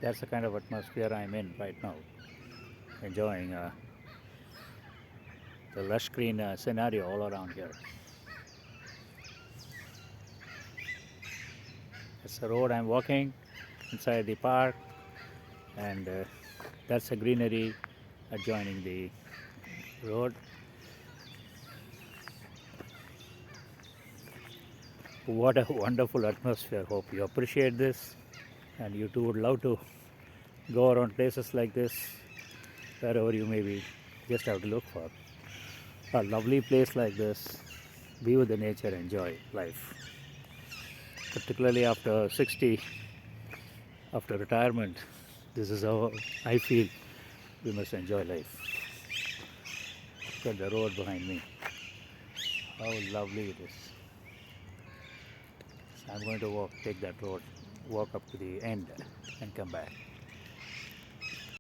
That's the kind of atmosphere I'm in right now, enjoying the lush green scenario all around here. It's the road I'm walking inside the park, and that's the greenery adjoining the road. What a wonderful atmosphere. Hope you appreciate this, and you too would love to go around places like this wherever you may be. Just have to look for a lovely place like this, be with the nature, enjoy life. Particularly after 60, after retirement, this is how I feel we must enjoy life. Look at the road behind me. How lovely it is. So I'm going to walk, take that road, walk up to the end, and come back.